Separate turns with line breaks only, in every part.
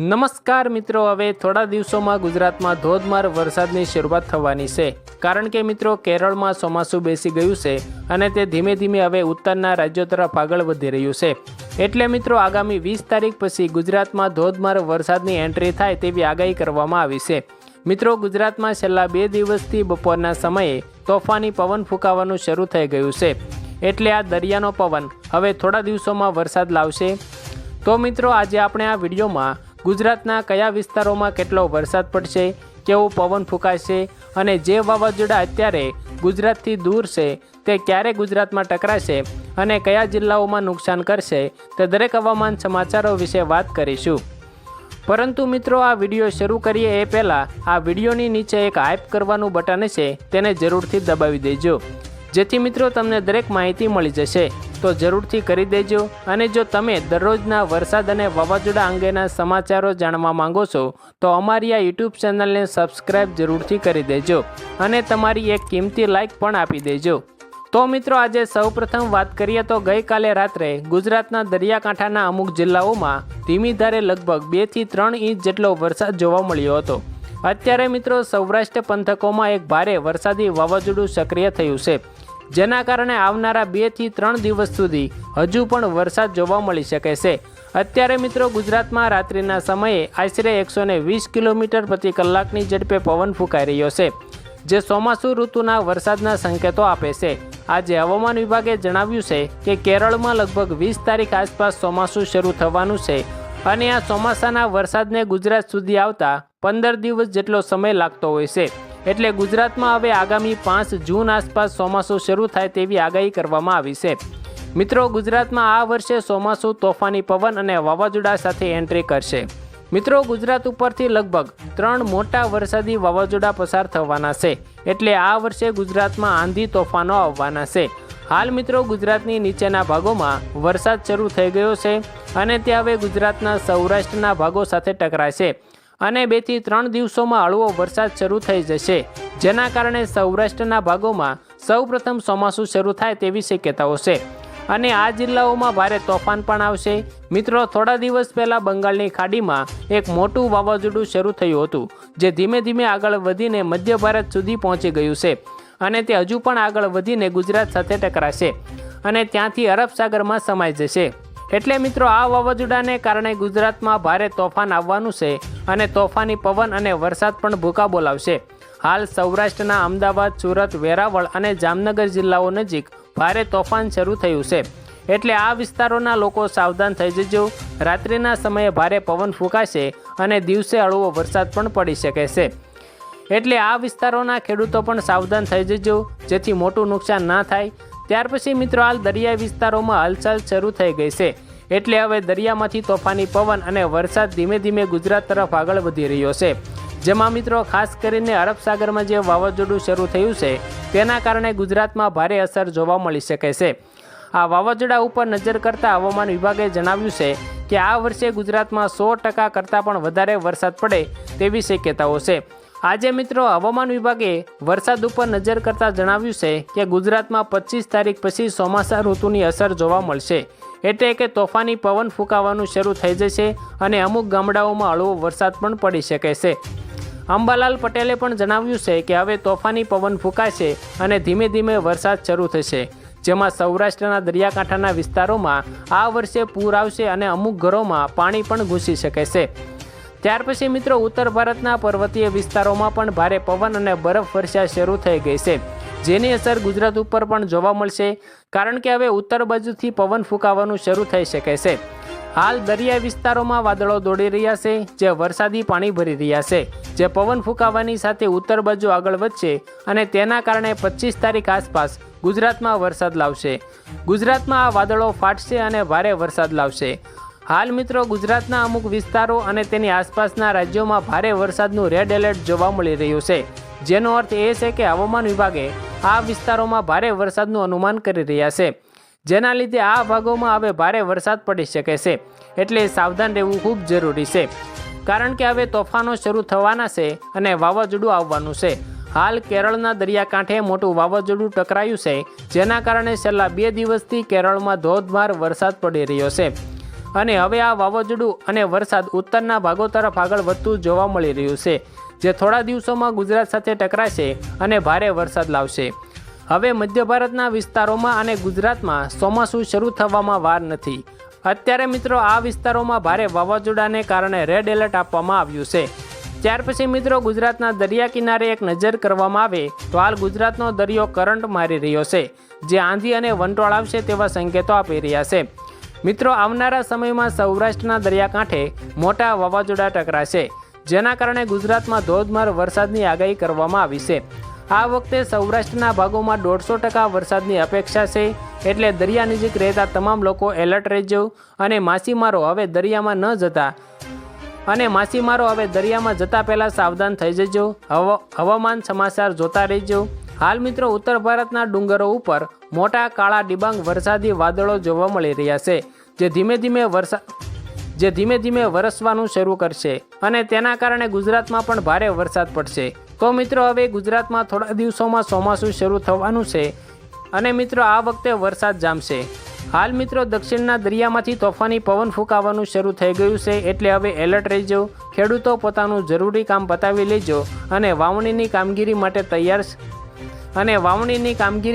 નમસ્કાર મિત્રો, હવે થોડા દિવસોમાં ગુજરાતમાં ધોધમાર વરસાદની શરૂઆત થવાની છે, કારણ કે મિત્રો કેરળમાં ચોમાસું બેસી ગયું છે અને તે ધીમે ધીમે હવે ઉત્તરના રાજ્યો તરફ આગળ વધી રહ્યું છે. એટલે મિત્રો આગામી 20 તારીખ પછી ગુજરાતમાં ધોધમાર વરસાદની એન્ટ્રી થાય તેવી આગાહી કરવામાં આવી છે. મિત્રો ગુજરાતમાં છેલ્લા 2 દિવસથી બપોરના સમયે તોફાની પવન ફૂંકાવાનું શરૂ થઈ ગયું છે. એટલે આ દરિયાનો પવન હવે થોડા દિવસોમાં વરસાદ લાવશે. તો મિત્રો આજે આપણે આ વિડીયોમાં ગુજરાતના કયા વિસ્તારોમાં કેટલો વરસાદ પડશે, કેવો પવન ફૂંકાશે અને જે વાવાઝોડા અત્યારે ગુજરાતથી દૂર છે તે ક્યારે ગુજરાતમાં ટકરાશે અને કયા જિલ્લાઓમાં નુકસાન કરશે તે દરેક હવામાન સમાચારો વિશે વાત કરીશું. પરંતુ મિત્રો આ વિડીયો શરૂ કરીએ એ પહેલાં આ વિડીયોની નીચે એક હાઇપ કરવાનું બટન છે, તેને જરૂરથી દબાવી દેજો, જેથી મિત્રો તમને દરેક માહિતી મળી જશે. તો જરૂરથી કરી દેજો. અને જો તમે દરરોજના વરસાદ અને વાવાઝોડા અંગેના સમાચારો જાણવા માંગો છો તો અમારી આ યુટ્યુબ ચેનલને સબસ્ક્રાઈબ જરૂરથી કરી દેજો અને તમારી એક કિંમતી લાઇક પણ આપી દેજો. તો મિત્રો આજે સૌપ્રથમ વાત કરીએ તો ગઈકાલે રાત્રે ગુજરાતના દરિયાકાંઠાના અમુક જિલ્લાઓમાં ધીમી ધારે લગભગ 2 થી 3 ઇંચ જેટલો વરસાદ જોવા મળ્યો હતો. અત્યારે મિત્રો સૌરાષ્ટ્ર પંથકોમાં એક ભારે વરસાદી વાવાઝોડું સક્રિય થયું છે, જેના કારણે આવનારા 2 થી 3 દિવસ સુધી હજુ પણ વરસાદ જોવા મળી શકે છે. અત્યારે મિત્રો ગુજરાતમાં રાત્રિના સમયે આશરે 120 કિલોમીટર પ્રતિ કલાકની ઝડપે પવન ફૂંકાઈ રહ્યો છે, જે ચોમાસુ ઋતુના વરસાદના સંકેતો આપે છે. આજે હવામાન વિભાગે જણાવ્યું છે કે કેરળમાં લગભગ 20 તારીખ આસપાસ ચોમાસું શરૂ થવાનું છે અને આ ચોમાસાના વરસાદને ગુજરાત સુધી આવતા 15 દિવસ જેટલો સમય લાગતો હોય છે. એટલે ગુજરાતમાં હવે આગામી 5 જૂન આસપાસ ચોમાસું શરૂ થાય તેવી આગાહી કરવામાં આવી છે. મિત્રો ગુજરાતમાં આ વર્ષે ચોમાસું તોફાની પવન અને વાવાઝોડા સાથે એન્ટ્રી કરશે. મિત્રો ગુજરાત ઉપરથી લગભગ 3 મોટા વરસાદી વાવાઝોડા પસાર થવાના છે, એટલે આ વર્ષે ગુજરાતમાં આંધી તોફાનો આવવાના છે. હાલ મિત્રો ગુજરાતની નીચેના ભાગોમાં વરસાદ શરૂ થઈ ગયો છે અને તે હવે ગુજરાતના સૌરાષ્ટ્રના ભાગો સાથે ટકરાશે અને 2 થી 3 દિવસોમાં હળવો વરસાદ શરૂ થઈ જશે, જેના કારણે સૌરાષ્ટ્રના ભાગોમાં સૌપ્રથમ ચોમાસું શરૂ થાય તેવી શક્યતાઓ છે અને આ જિલ્લાઓમાં ભારે તોફાન પણ આવશે. મિત્રો થોડા દિવસ પહેલાં બંગાળની ખાડીમાં એક મોટું વાવાઝોડું શરૂ થયું હતું, જે ધીમે ધીમે આગળ વધીને મધ્ય ભારત સુધી પહોંચી ગયું છે અને તે હજુ પણ આગળ વધીને ગુજરાત સાથે ટકરાશે અને ત્યાંથી અરબ સાગરમાં સમાઈ જશે. એટલે મિત્રો આ વાવાઝોડાને કારણે ગુજરાતમાં ભારે તોફાન આવવાનું છે અને તોફાની પવન અને વરસાદ પણ ભૂકા બોલાવશે. હાલ સૌરાષ્ટ્રના અમદાવાદ, સુરત, વેરાવળ અને જામનગર જિલ્લાઓ નજીક ભારે તોફાન શરૂ થયું છે, એટલે આ વિસ્તારોના લોકો સાવધાન થઈ જજો. રાત્રિના સમયે ભારે પવન ફૂંકાશે અને દિવસે હળવો વરસાદ પણ પડી શકે છે, એટલે આ વિસ્તારોના ખેડૂતો પણ સાવધાન થઈ જજો, જેથી મોટું નુકસાન ના થાય. ત્યાર પછી મિત્રો હાલ દરિયાઈ વિસ્તારોમાં હલચલ શરૂ થઈ ગઈ છે, એટલે હવે દરિયામાંથી તોફાની પવન અને વરસાદ ધીમે ધીમે ગુજરાત તરફ આગળ વધી રહ્યો છે, જેમાં મિત્રો ખાસ કરીને અરબ સાગરમાં જે વાવાઝોડું શરૂ થયું છે તેના કારણે ગુજરાતમાં ભારે અસર જોવા મળી શકે છે. આ વાવાઝોડા ઉપર નજર કરતા હવામાન વિભાગે જણાવ્યું છે કે આ વર્ષે ગુજરાતમાં 100% કરતાં પણ વધારે વરસાદ પડે તેવી શક્યતાઓ છે. આજે મિત્રો હવામાન વિભાગે વરસાદ ઉપર નજર કરતા જણાવ્યું છે કે ગુજરાતમાં 25 તારીખ પછી ચોમાસા ઋતુની અસર જોવા મળશે, એટલે કે તોફાની પવન ફૂંકાવાનું શરૂ થઈ જશે અને અમુક ગામડાઓમાં હળવો વરસાદ પણ પડી શકે છે. અંબાલાલ પટેલે પણ જણાવ્યું છે કે હવે તોફાની પવન ફૂંકાશે અને ધીમે ધીમે વરસાદ શરૂ થશે, જેમાં સૌરાષ્ટ્રના દરિયાકાંઠાના વિસ્તારોમાં આ વર્ષે પૂર આવશે અને અમુક ઘરોમાં પાણી પણ ઘૂસી શકે છે. ત્યાર પછી મિત્રો ઉત્તર ભારતના પર્વતીય વિસ્તારોમાં પણ ભારે પવન અને બરફ વર્ષા શરૂ થઈ ગઈ છે, જેની અસર ગુજરાત ઉપર પણ જોવા મળશે, કારણ કે હવે ઉત્તર બાજુથી પવન ફૂંકાવાનું શરૂ થઈ શકે છે. હાલ દરિયાઈ વિસ્તારોમાં વાદળો દોડી રહ્યા છે, જે વરસાદી પાણી ભરી રહ્યા છે, જે પવન ફૂંકાવાની સાથે ઉત્તર બાજુ આગળ વધશે અને તેના કારણે 25 તારીખ આસપાસ ગુજરાતમાં વરસાદ લાવશે. ગુજરાતમાં આ વાદળો ફાટશે અને ભારે વરસાદ લાવશે. હાલ મિત્રો ગુજરાતના અમુક વિસ્તારો અને તેની આસપાસના રાજ્યોમાં ભારે વરસાદનું રેડ એલર્ટ જોવા મળી રહ્યું છે, જેનો અર્થ એ છે કે હવામાન વિભાગે આ વિસ્તારોમાં ભારે વરસાદનું અનુમાન કરી રહ્યા છે, જેના લીધે આ ભાગોમાં હવે ભારે વરસાદ પડી શકે છે. એટલે સાવધાન રહેવું ખૂબ જરૂરી છે, કારણ કે હવે તોફાનો શરૂ થવાના છે અને વાવાઝોડું આવવાનું છે. હાલ કેરળના દરિયાકાંઠે મોટું વાવાઝોડું ટકરાયું છે, જેના કારણે છેલ્લા 2 દિવસથી કેરળમાં ધોધમાર વરસાદ પડી રહ્યો છે. અને હવે આ વાવાઝોડું અને વરસાદ ઉત્તરના ભાગો તરફ આગળ વધતું જોવા મળી રહ્યું છે, જે થોડા દિવસોમાં ગુજરાત સાથે ટકરાશે અને ભારે વરસાદ લાવશે. હવે મધ્ય ભારતના વિસ્તારોમાં અને ગુજરાતમાં ચોમાસું શરૂ થવામાં વાર નથી. અત્યારે મિત્રો આ વિસ્તારોમાં ભારે વાવાઝોડાને કારણે રેડ એલર્ટ આપવામાં આવ્યું છે. ત્યાર પછી મિત્રો ગુજરાતના દરિયા કિનારે એક નજર કરવામાં આવે તો હાલ ગુજરાતનો દરિયો કરંટ મારી રહ્યો છે, જે આંધી અને વંટોળ આવશે તેવા સંકેતો આપી રહ્યા છે. મિત્રો આવનારા સમયમાં સૌરાષ્ટ્રના દરિયાકાંઠે મોટા વાવાઝોડા ટકરાશે, જેના કારણે ગુજરાતમાં ધોધમાર વરસાદની આગાહી કરવામાં આવી છે. આ વખતે સૌરાષ્ટ્રના ભાગોમાં 150% વરસાદની અપેક્ષા છે, એટલે દરિયા નજીક રહેતા તમામ લોકો એલર્ટ રહેજો અને માછીમારો હવે દરિયામાં જતા પહેલાં સાવધાન થઈ જજો. હવામાન સમાચાર જોતા રહેજો. હાલ મિત્રો ઉત્તર ભારતના ડુંગરો ઉપર મોટા કાળા ડિબાંગ વરસાદી વાદળો જોવા મળી રહ્યા છે, જે ધીમે ધીમે વરસવાનું શરૂ કરશે અને તેના કારણે ગુજરાતમાં પણ ભારે વરસાદ પડશે. તો મિત્રો હવે ગુજરાતમાં થોડા દિવસોમાં ચોમાસું શરૂ થવાનું છે અને મિત્રો આ વખતે વરસાદ જામશે. હાલ મિત્રો દક્ષિણના દરિયામાંથી તોફાની પવન ફૂંકાવાનું શરૂ થઈ ગયું છે, એટલે હવે એલર્ટ રહેજો. ખેડૂતો પોતાનું જરૂરી કામ પતાવી લેજો અને વાવણીની કામગીરી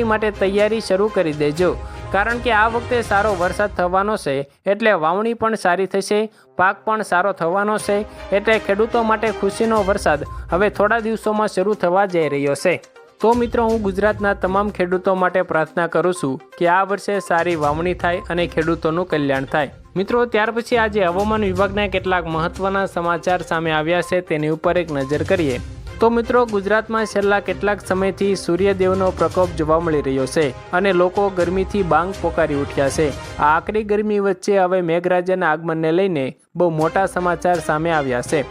માટે તૈયારી શરૂ કરી દેજો, કારણ કે આ વખતે સારો વરસાદ થવાનો છે, એટલે વાવણી પણ સારી થશે, પાક પણ સારો થવાનો છે. એટલે ખેડૂતો માટે ખુશીનો વરસાદ હવે થોડા દિવસોમાં શરૂ થવા જઈ રહ્યો છે. તો મિત્રો હું ગુજરાતના તમામ ખેડૂતો માટે પ્રાર્થના કરું છું કે આ વર્ષે સારી વાવણી થાય અને ખેડૂતોનું કલ્યાણ થાય. મિત્રો ત્યાર પછી આજે હવામાન વિભાગના કેટલાક મહત્વના સમાચાર સામે આવ્યા છે, તેની ઉપર એક નજર કરીએ. તો મિત્રો ગુજરાતમાં છેલ્લા કેટલાક સમયથી સૂર્યદેવનો પ્રકોપ જોવા મળી રહ્યો છે અને લોકો ગરમીથી બાંગ પોકારી ઉઠ્યા છે. આ આકરી ગરમી વચ્ચે હવે મેઘરાજાના આગમનને લઈને બહુ મોટા સમાચાર સામે આવ્યા છે.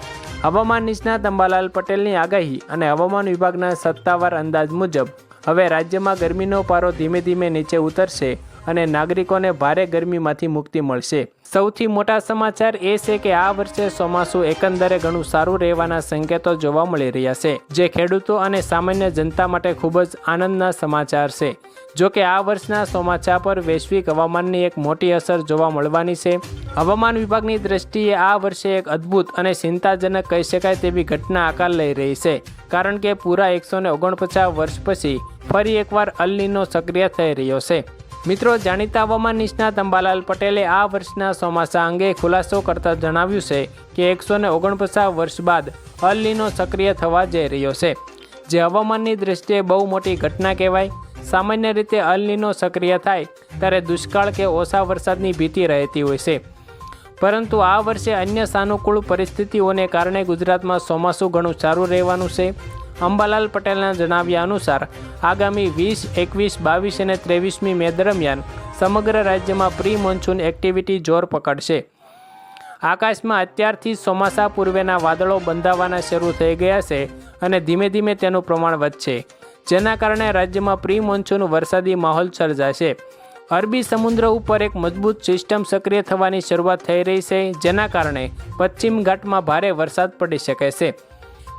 હવામાન નિષ્ણાત અંબાલાલ પટેલની આગાહી અને હવામાન વિભાગના સત્તાવાર અંદાજ મુજબ હવે રાજ્યમાં ગરમીનો પારો ધીમે ધીમે નીચે ઉતરશે અને નાગરિકોને ભારે ગરમીમાંથી મુક્તિ મળશે. સૌથી મોટા સમાચાર એ છે કે આ વર્ષે ચોમાસું એકંદરે ઘણું સારું રહેવાના સંકેતો જોવા મળી રહ્યા છે, જે ખેડૂતો અને સામાન્ય જનતા માટે ખૂબ જ આનંદના સમાચાર છે. જો કે આ વર્ષના ચોમાસા પર વૈશ્વિક હવામાનની એક મોટી અસર જોવા મળવાની છે. હવામાન વિભાગની દ્રષ્ટિએ આ વર્ષે એક અદ્ભુત અને ચિંતાજનક કહી શકાય તેવી ઘટના આકાર લઈ રહી છે, કારણ કે પૂરા 149 વર્ષ પછી ફરી એકવાર અલ નીનો સક્રિય થઈ રહ્યો છે. મિત્રો જાણીતા હવામાન નિષ્ણાત અંબાલાલ પટેલે આ વર્ષના ચોમાસા અંગે ખુલાસો કરતા જણાવ્યું છે કે 149 વર્ષ બાદ અલ નીનો સક્રિય થવા જઈ રહ્યો છે, જે હવામાનની દ્રષ્ટિએ બહુ મોટી ઘટના કહેવાય. સામાન્ય રીતે અલ નીનો સક્રિય થાય ત્યારે દુષ્કાળ કે ઓછા વરસાદની ભીતિ રહેતી હોય છે, પરંતુ આ વર્ષે અન્ય સાનુકૂળ પરિસ્થિતિઓને કારણે ગુજરાતમાં ચોમાસું ઘણું સારું રહેવાનું છે. અંબાલાલ પટેલના જણાવ્યા અનુસાર આગામી 20, 21, 22 અને 23મી મે દરમિયાન સમગ્ર રાજ્યમાં પ્રી મોન્સૂન એક્ટિવિટી જોર પકડશે. આકાશમાં અત્યારથી ચોમાસા પૂર્વેના વાદળો બંધાવાના શરૂ થઈ ગયા છે અને ધીમે ધીમે તેનું પ્રમાણ વધશે, જેના કારણે રાજ્યમાં પ્રી મોન્સૂન વરસાદી માહોલ સર્જાશે. અરબી સમુદ્ર ઉપર એક મજબૂત સિસ્ટમ સક્રિય થવાની શરૂઆત થઈ રહી છે, જેના કારણે પશ્ચિમ ઘાટમાં ભારે વરસાદ પડી શકે છે.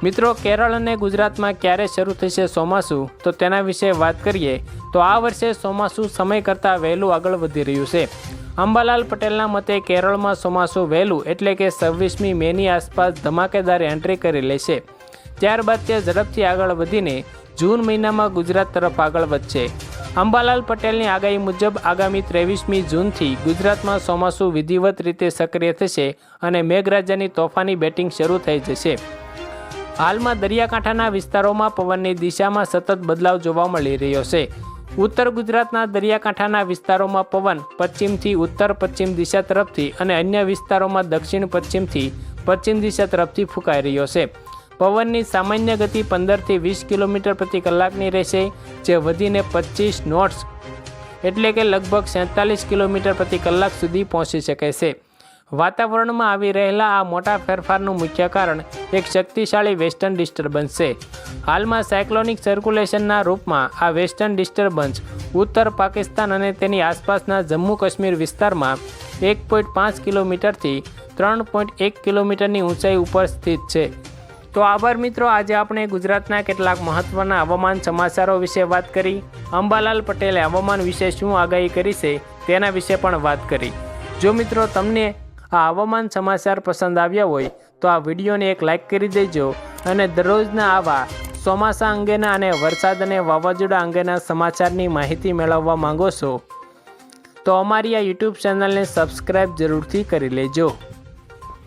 મિત્રો કેરળ અને ગુજરાતમાં ક્યારે શરૂ થશે ચોમાસું, તો તેના વિશે વાત કરીએ તો આ વર્ષે ચોમાસું સમય કરતાં વહેલું આગળ વધી રહ્યું છે. અંબાલાલ પટેલના મતે કેરળમાં ચોમાસું વહેલું એટલે કે 26મી મેની આસપાસ ધમાકેદાર એન્ટ્રી કરી લેશે. ત્યારબાદ તે ઝડપથી આગળ વધીને જૂન મહિનામાં ગુજરાત તરફ આગળ વધશે. અંબાલાલ પટેલની આગાહી મુજબ આગામી 23મી જૂનથી ગુજરાતમાં ચોમાસું વિધિવત રીતે સક્રિય થશે અને મેઘરાજાની તોફાની બેટિંગ શરૂ થઈ જશે. હાલમાં દરિયાકાંઠાના વિસ્તારોમાં પવનની દિશામાં સતત બદલાવ જોવા મળી રહ્યો છે. ઉત્તર ગુજરાતના દરિયાકાંઠાના વિસ્તારોમાં પવન પશ્ચિમથી ઉત્તર પશ્ચિમ દિશા તરફથી અને અન્ય વિસ્તારોમાં દક્ષિણ પશ્ચિમથી પશ્ચિમ દિશા તરફથી ફૂંકાઈ રહ્યો છે. પવનની સામાન્ય ગતિ 15થી 20 કિલોમીટર પ્રતિ કલાકની રહેશે, જે વધીને 25 નોટ્સ એટલે કે લગભગ 47 કિલોમીટર પ્રતિ કલાક સુધી પહોંચી શકે છે. વાતાવરણમાં આવી રહેલા આ મોટા ફેરફારનું મુખ્ય કારણ એક શક્તિશાળી વેસ્ટર્ન ડિસ્ટર્બન્સ છે. હાલમાં સાયક્લોનિક સર્ક્યુલેશનના રૂપમાં આ વેસ્ટર્ન ડિસ્ટર્બન્સ ઉત્તર પાકિસ્તાન અને તેની આસપાસના જમ્મુ કાશ્મીર વિસ્તારમાં 1.5 કિલોમીટરથી 3.1 કિલોમીટરની ઊંચાઈ ઉપર સ્થિત છે. તો આભાર મિત્રો, આજે આપણે ગુજરાતના કેટલાક મહત્વના હવામાન સમાચારો વિશે વાત કરી. અંબાલાલ પટેલે હવામાન વિશે શું આગાહી કરી છે તેના વિશે પણ વાત કરી. જો મિત્રો તમને આ હવામાન સમાચાર પસંદ આવ્યા હોય તો આ વિડીયોને એક લાઇક કરી દેજો અને દરરોજના આવા ચોમાસા અંગેના અને વરસાદ અને વાવાઝોડા અંગેના સમાચારની માહિતી મેળવવા માંગો છો તો અમારી આ યુટ્યુબ ચેનલને સબસ્ક્રાઈબ જરૂરથી કરી લેજો।